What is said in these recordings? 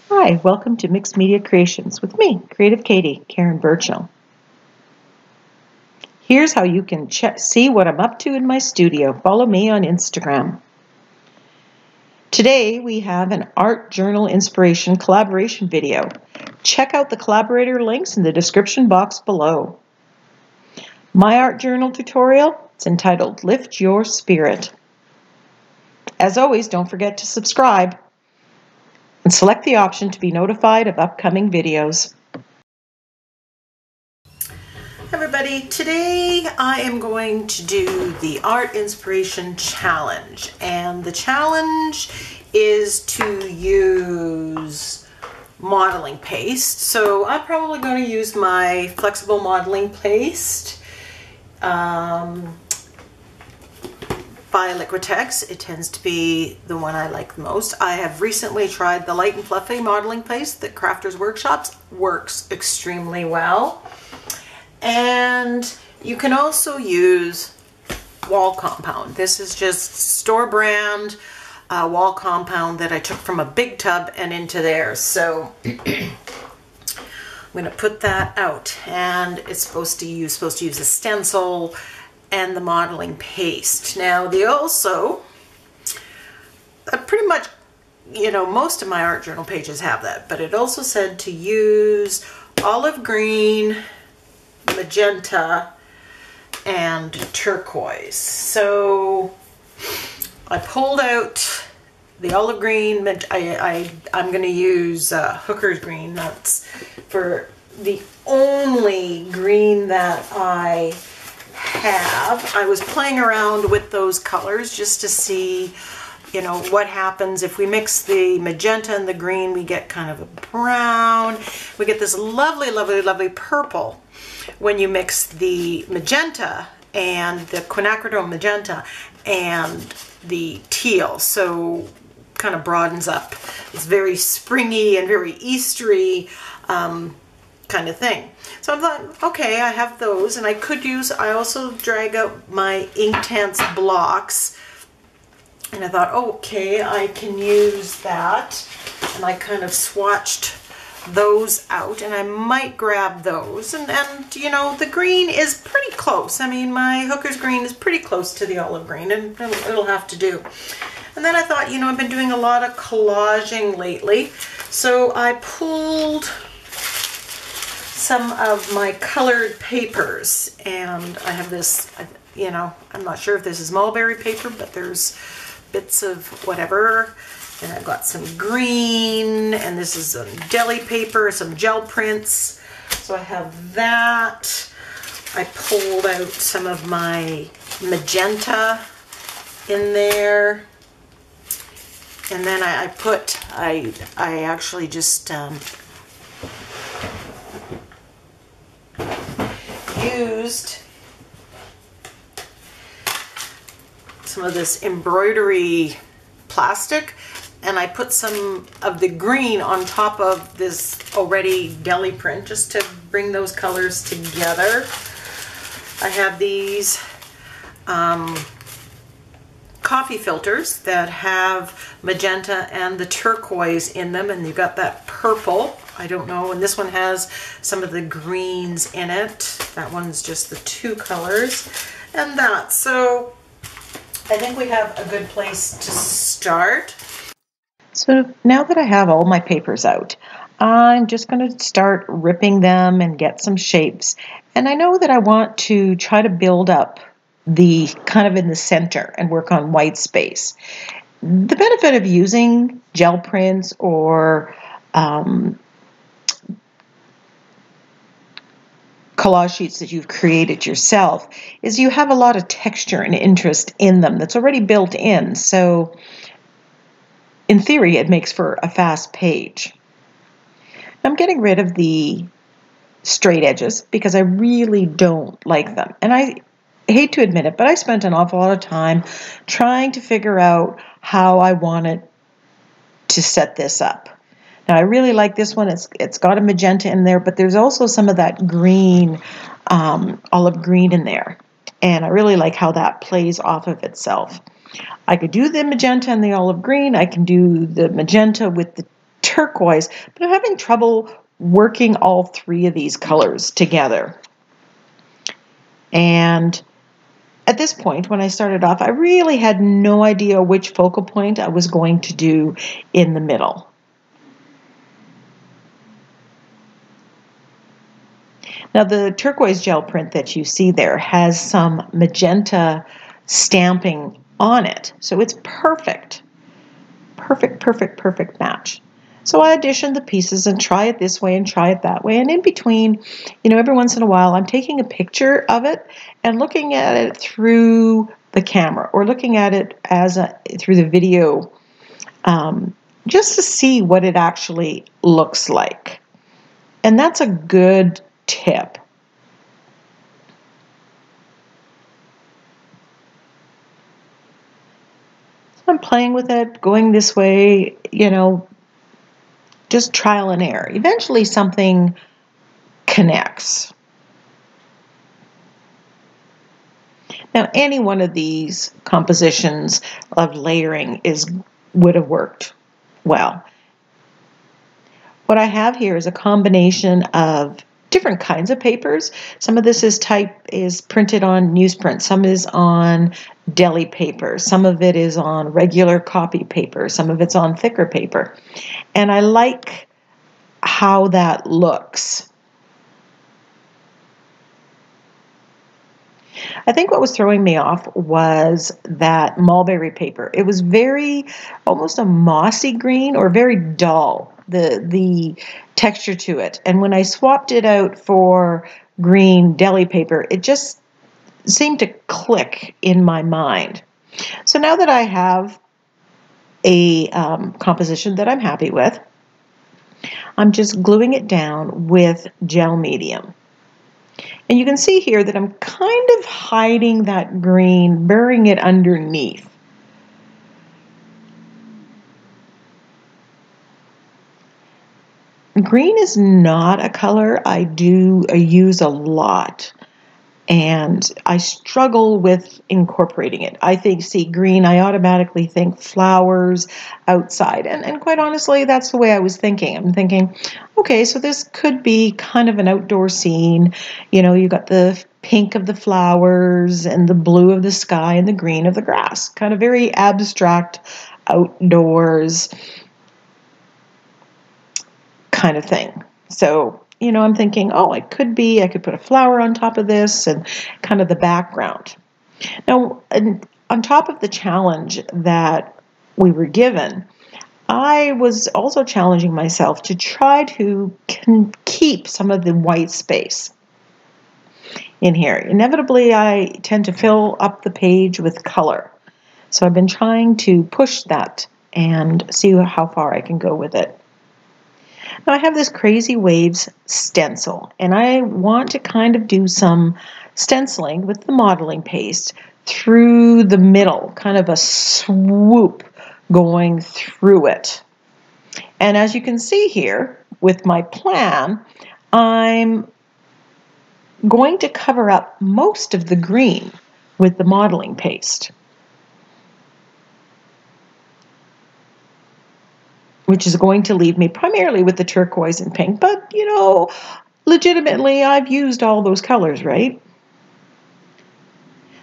Hi, welcome to Mixed Media Creations with me, Creative Katie, Karen Birchall. Here's how you can see what I'm up to in my studio. Follow me on Instagram. Today we have an art journal inspiration collaboration video. Check out the collaborator links in the description box below. My art journal tutorial, it's entitled Lift Your Spirit. As always, don't forget to subscribe and select the option to be notified of upcoming videos. Everybody, today I am going to do the Art Inspiration Challenge, and the challenge is to use modeling paste. So I'm probably going to use my flexible modeling paste by Liquitex. It tends to be the one I like the most. I have recently tried the Light and Fluffy modeling paste that Crafters Workshops works extremely well. And you can also use wall compound. This is just store brand wall compound that I took from a big tub and into there. So I'm going to put that out, and it's supposed to use a stencil and the modeling paste. Now they also pretty much, you know, most of my art journal pages have that, but it also said to use olive green, magenta, and turquoise. So I pulled out the olive green. I'm going to use Hooker's green. That's for the only green that I have. I was playing around with those colors just to see, you know, what happens if we mix the magenta and the green. We get kind of a brown. We get this lovely, lovely, lovely purple when you mix the magenta and the quinacridone magenta and the teal. So kind of broadens up. It's very springy and very Eastery kind of thing. So I thought, okay, I have those, and I also drag out my Inktense blocks, and I thought, okay, I can use that, and I kind of swatched those out, and I might grab those, and you know, the green is pretty close. I mean, my Hooker's green is pretty close to the olive green, and it'll have to do. And then I thought, you know, I've been doing a lot of collaging lately, so I pulled some of my colored papers, and I have this, you know, I'm not sure if this is mulberry paper, but there's bits of whatever. And I've got some green, and this is some deli paper, some gel prints. So I have that. I pulled out some of my magenta in there. And then I actually just used some of this embroidery plastic, and I put some of the green on top of this already deli print just to bring those colors together. I have these coffee filters that have magenta and the turquoise in them, and you've got that purple, I don't know, and this one has some of the greens in it. That one's just the two colors, and that. So I think we have a good place to start. So now that I have all my papers out, I'm just going to start ripping them and get some shapes. And I know that I want to try to build up the kind of in the center and work on white space. The benefit of using gel prints or collage sheets that you've created yourself is you have a lot of texture and interest in them that's already built in. So in theory, it makes for a fast page. I'm getting rid of the straight edges because I really don't like them. And I hate to admit it, but I spent an awful lot of time trying to figure out how I wanted to set this up. Now, I really like this one. It's got a magenta in there, but there's also some of that green, olive green in there. And I really like how that plays off of itself. I could do the magenta and the olive green. I can do the magenta with the turquoise, but I'm having trouble working all three of these colors together. And at this point, when I started off, I really had no idea which focal point I was going to do in the middle. Now, the turquoise gel print that you see there has some magenta stamping on it, so it's perfect. Perfect, perfect, perfect match. So I addition the pieces and try it this way and try it that way. And in between, every once in a while, I'm taking a picture of it and looking at it through the camera or looking at it through the video just to see what it actually looks like. And that's a good tip. I'm playing with it, going this way, just trial and error. Eventually something connects. Now, any one of these compositions of layering would have worked well. What I have here is a combination of different kinds of papers. Some of this is printed on newsprint. Some is on deli paper. Some of it is on regular copy paper. Some of it's on thicker paper. And I like how that looks. I think what was throwing me off was that mulberry paper. It was almost a mossy green or very dull, the texture to it. And when I swapped it out for green deli paper, it just seemed to click in my mind. So now that I have a composition that I'm happy with, I'm just gluing it down with gel medium. And you can see here that I'm kind of hiding that green, burying it underneath. Green is not a color I use a lot, and I struggle with incorporating it. See green, I automatically think flowers outside, and quite honestly, that's the way I was thinking. I'm thinking, okay, so this could be kind of an outdoor scene. You got the pink of the flowers and the blue of the sky and the green of the grass, kind of very abstract outdoors kind of thing. So, I'm thinking, I could put a flower on top of this and kind of the background. Now, on top of the challenge that we were given, I was also challenging myself to try to keep some of the white space in here. Inevitably, I tend to fill up the page with color. So I've been trying to push that and see how far I can go with it. Now I have this Crazy Waves stencil, and I want to kind of do some stenciling with the modeling paste through the middle, kind of a swoop going through it. And as you can see here with my plan, I'm going to cover up most of the green with the modeling paste, which is going to leave me primarily with the turquoise and pink. But, legitimately, I've used all those colors, right?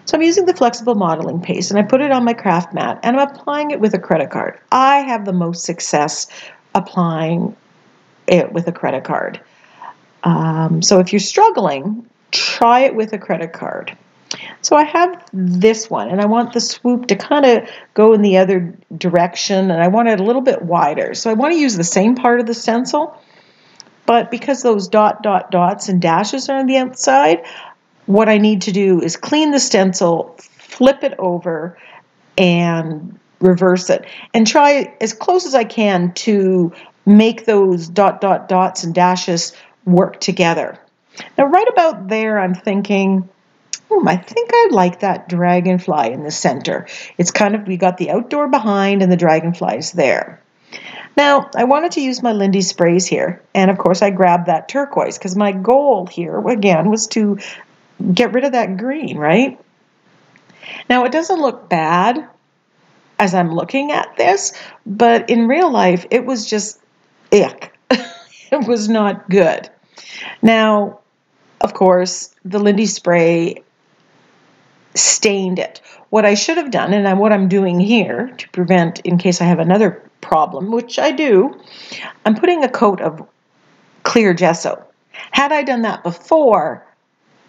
So I'm using the flexible modeling paste, and I put it on my craft mat, and I'm applying it with a credit card. I have the most success applying it with a credit card. So if you're struggling, try it with a credit card. So I have this one, and I want the swoop to kind of go in the other direction, and I want it a little bit wider. So I want to use the same part of the stencil, but because those dots and dashes are on the outside, what I need to do is clean the stencil, flip it over, and reverse it, and try as close as I can to make those dots and dashes work together. Now, right about there, I'm thinking, I think I like that dragonfly in the center. It's we got the outdoor behind and the dragonfly's there. Now, I wanted to use my Lindy sprays here, and of course I grabbed that turquoise because my goal here, again, was to get rid of that green, right? Now, it doesn't look bad as I'm looking at this, but in real life, it was ick. It was not good. Now, of course, the Lindy spray stained it. What I should have done, and what I'm doing here to prevent, in case I have another problem, which I do, I'm putting a coat of clear gesso. Had I done that before,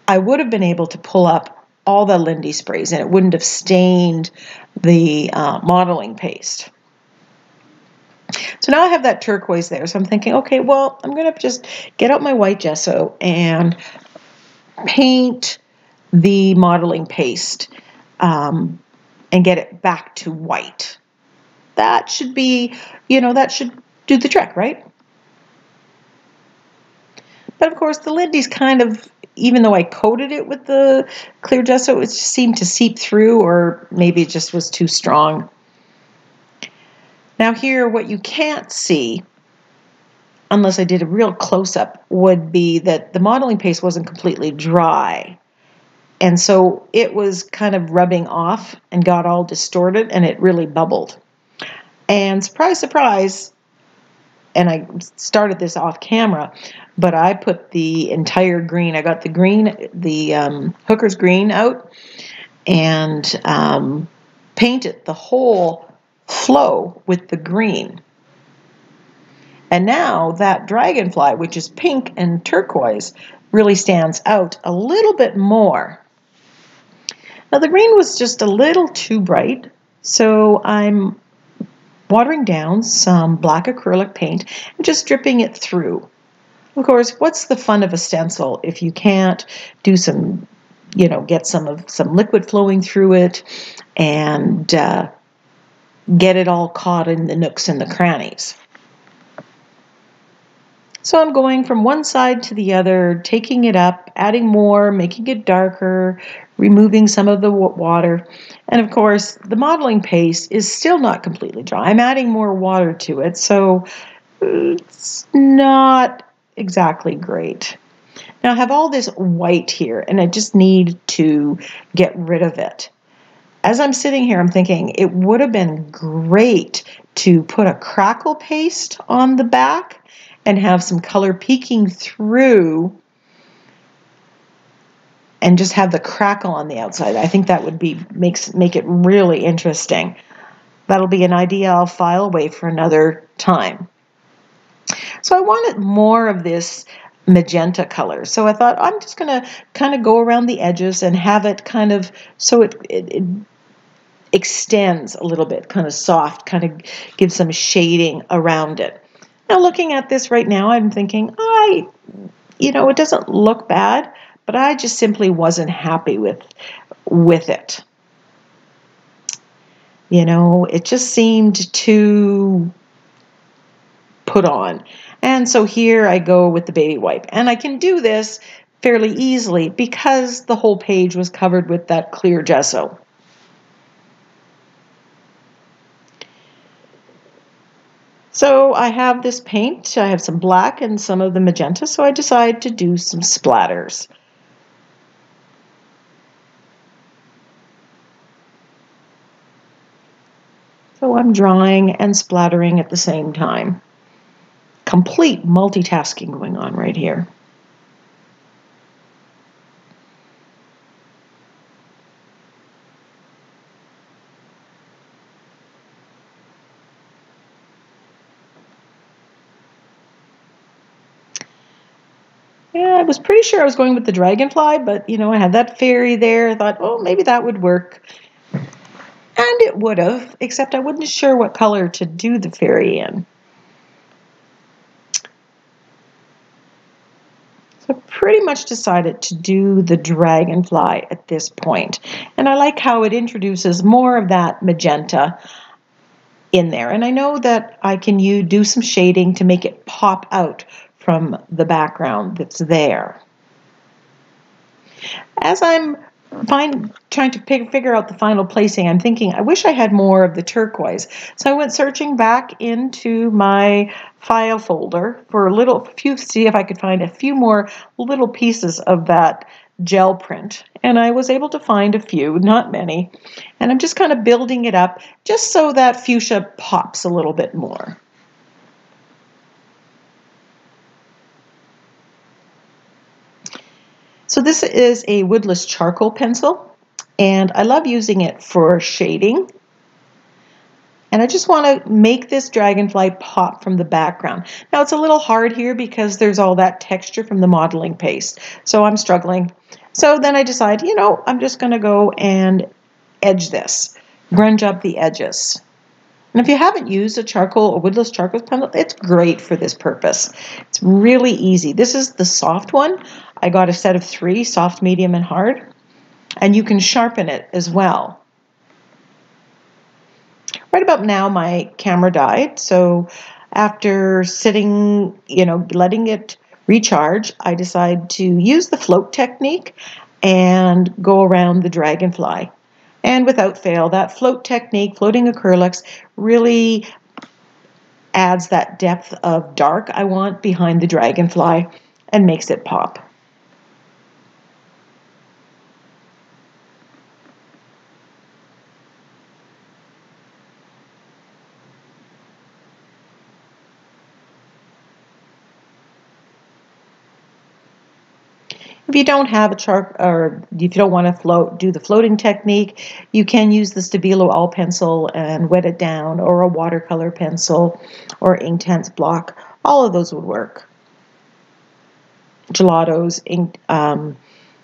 I would have been able to pull up all the Lindy sprays and it wouldn't have stained the modeling paste. So now I have that turquoise there, so I'm thinking, okay, well, I'm going to just get out my white gesso and paint the modeling paste and get it back to white. That should be, that should do the trick, right? But of course, the Lindy's kind of, even though I coated it with the clear gesso, it just seemed to seep through, or maybe it just was too strong. Now here, what you can't see, unless I did a real close-up, would be that the modeling paste wasn't completely dry. And so it was kind of rubbing off and got all distorted, and it really bubbled. And surprise, surprise, and I started this off camera, but I put the entire green, I got the green, the hooker's green out, and painted the whole flow with the green. And now that dragonfly, which is pink and turquoise, really stands out a little bit more. Now the green was just a little too bright, so I'm watering down some black acrylic paint and just dripping it through. Of course, what's the fun of a stencil if you can't do some, get some liquid flowing through it and get it all caught in the nooks and the crannies. So I'm going from one side to the other, taking it up, adding more, making it darker, removing some of the water. And of course, the modeling paste is still not completely dry. I'm adding more water to it, so it's not exactly great. Now I have all this white here, and I just need to get rid of it. As I'm sitting here, I'm thinking it would have been great to put a crackle paste on the back and have some color peeking through and just have the crackle on the outside. I think that would make it really interesting. That'll be an idea I'll file away for another time. So I wanted more of this magenta color. So I thought I'm just going to kind of go around the edges and have it kind of so it extends a little bit, kind of soft, kind of give some shading around it. Now looking at this right now, I'm thinking, it doesn't look bad, but I just simply wasn't happy with it. It just seemed too put on. And so here I go with the baby wipe. And I can do this fairly easily because the whole page was covered with that clear gesso. So I have this paint, I have some black and some of the magenta, so I decided to do some splatters. So I'm drawing and splattering at the same time. Complete multitasking going on right here. Yeah, I was pretty sure I was going with the dragonfly, but I had that fairy there. I thought, oh, maybe that would work. And it would have, except I wasn't sure what color to do the fairy in. So I pretty much decided to do the dragonfly at this point. And I like how it introduces more of that magenta in there. And I know that I can do some shading to make it pop out from the background that's there. As I'm trying to figure out the final placing, I'm thinking, I wish I had more of the turquoise. So I went searching back into my file folder for see if I could find a few more little pieces of that gel print. And I was able to find a few, not many. And I'm just kind of building it up just so that fuchsia pops a little bit more. So this is a woodless charcoal pencil, and I love using it for shading. And I just want to make this dragonfly pop from the background. Now it's a little hard here because there's all that texture from the modeling paste, so I'm struggling. So then I decide, you know, I'm just going to go and edge this, grunge up the edges. And if you haven't used a woodless charcoal pencil, it's great for this purpose. It's really easy. This is the soft one. I got a set of 3, soft, medium, and hard. And you can sharpen it as well. Right about now, my camera died. So after sitting, letting it recharge, I decided to use the float technique and go around the dragonfly. And without fail, that float technique, floating acrylics, really adds that depth of dark I want behind the dragonfly and makes it pop. If you don't have a chart, or if you don't want to do the floating technique, you can use the Stabilo all pencil and wet it down, or a watercolor pencil, or Inktense block. All of those would work. Gelatos,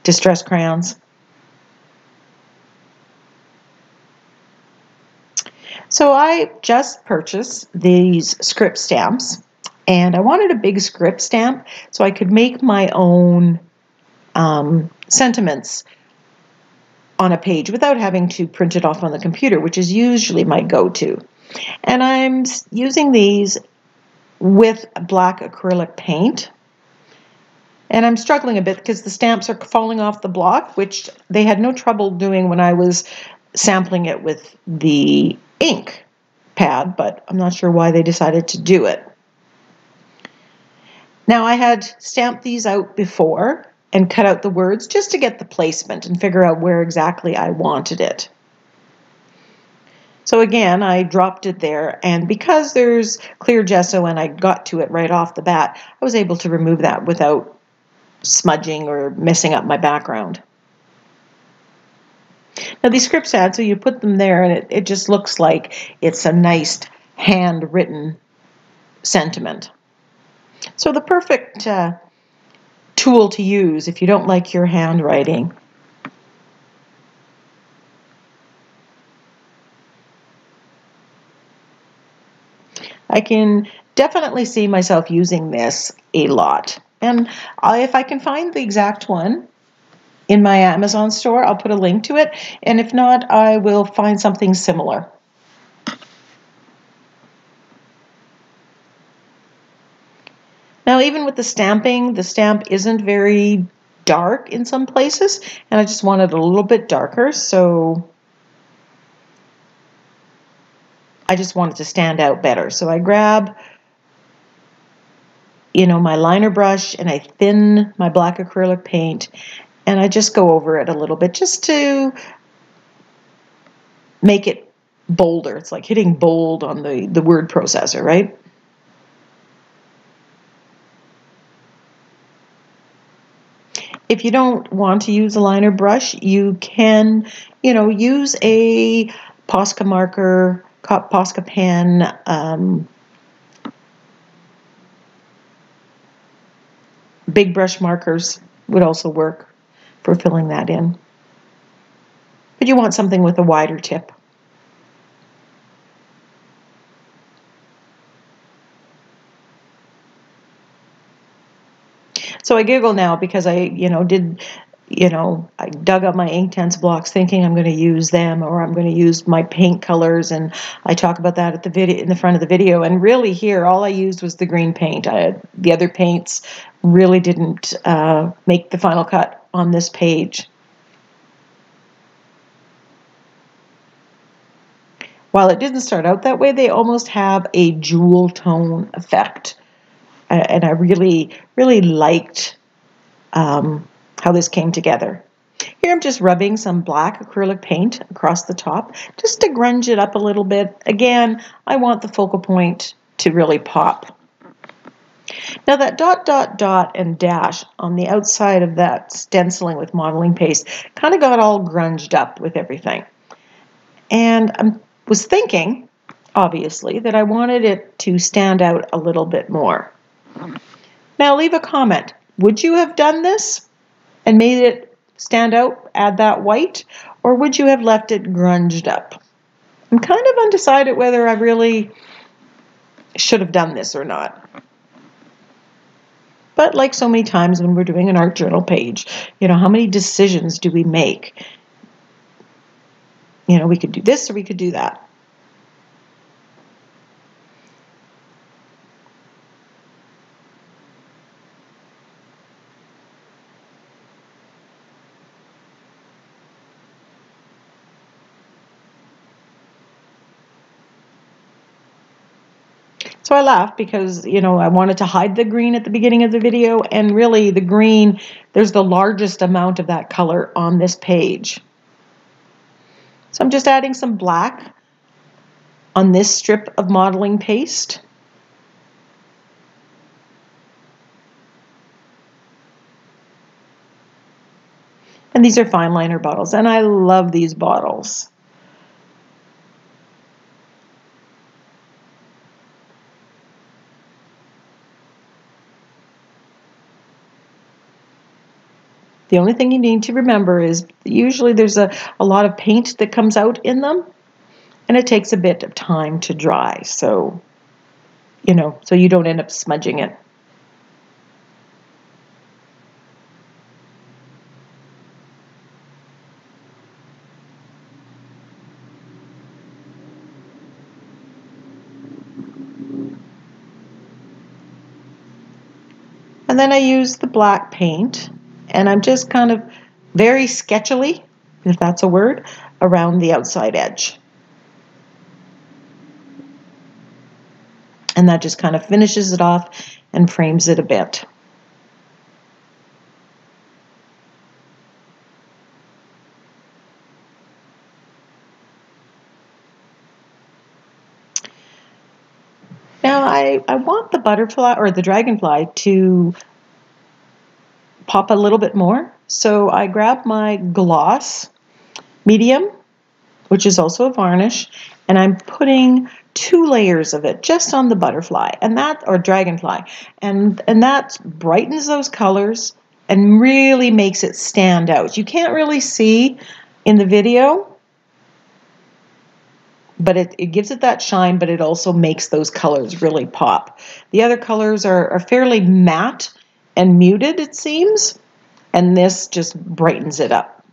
distress crayons. So I just purchased these script stamps, and I wanted a big script stamp so I could make my own sentiments on a page without having to print it off on the computer, which is usually my go-to. And I'm using these with black acrylic paint. And I'm struggling a bit because the stamps are falling off the block, which they had no trouble doing when I was sampling it with the ink pad, but I'm not sure why they decided to do it. Now, I had stamped these out before and cut out the words just to get the placement and figure out where exactly I wanted it. So again, I dropped it there, and because there's clear gesso and I got to it right off the bat, I was able to remove that without smudging or messing up my background. Now these scripts add, so you put them there and it just looks like it's a nice handwritten sentiment. So the perfect tool to use if you don't like your handwriting. I can definitely see myself using this a lot. And if I can find the exact one in my Amazon store, I'll put a link to it. And if not, I will find something similar. Now, even with the stamping, the stamp isn't very dark in some places, and I just wanted a little bit darker, so I just wanted to stand out better. So I grab, my liner brush, and I thin my black acrylic paint, and I just go over it a little bit just to make it bolder. It's like hitting bold on the word processor, right? If you don't want to use a liner brush, you can, use a Posca marker, Posca pen, big brush markers would also work for filling that in. But you want something with a wider tip. So I giggle now because I, I dug up my Inktense blocks thinking I'm going to use them, or I'm going to use my paint colors, and I talk about that at the video, in the front of the video. And really here, all I used was the green paint. The other paints really didn't make the final cut on this page. While it didn't start out that way, they almost have a jewel tone effect. And I really, really liked how this came together. Here I'm just rubbing some black acrylic paint across the top just to grunge it up a little bit. Again, I want the focal point to really pop. Now that dot, dot, dot, and dash on the outside of that stenciling with modeling paste kind of got all grunged up with everything. And I was thinking, obviously, that I wanted it to stand out a little bit more. Now leave a comment. Would you have done this and made it stand out, add that white, or would you have left it grunged up? I'm kind of undecided whether I really should have done this or not. But like so many times when we're doing an art journal page, how many decisions do we make? We could do this or we could do that. So I laughed because, I wanted to hide the green at the beginning of the video, and really the green, there's the largest amount of that color on this page. So I'm just adding some black on this strip of modeling paste. And these are fine liner bottles, and I love these bottles. The only thing you need to remember is usually there's a lot of paint that comes out in them, and it takes a bit of time to dry, so you don't end up smudging it. And then I use the black paint, and I'm just kind of very sketchily, if that's a word, around the outside edge. And that just kind of finishes it off and frames it a bit. Now I want the butterfly or the dragonfly to pop a little bit more. So I grab my gloss medium, which is also a varnish, and I'm putting 2 layers of it just on the butterfly or dragonfly, and that brightens those colors and really makes it stand out. You can't really see in the video, but it gives it that shine, but it also makes those colors really pop. The other colors are fairly matte and muted, it seems, and this just brightens it up.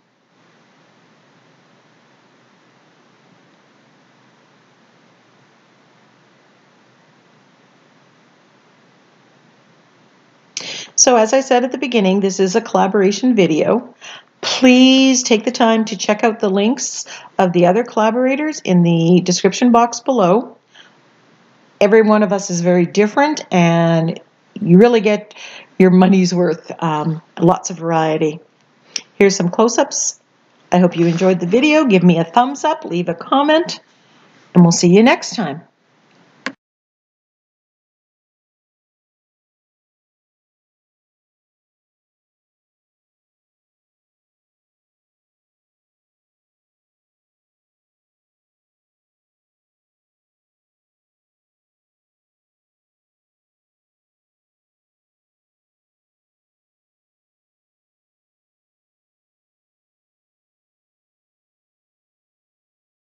So as I said at the beginning, this is a collaboration video. Please take the time to check out the links of the other collaborators in the description box below. Every one of us is very different, and you really get your money's worth. Lots of variety. Here's some close-ups. I hope you enjoyed the video. Give me a thumbs up, leave a comment, and we'll see you next time.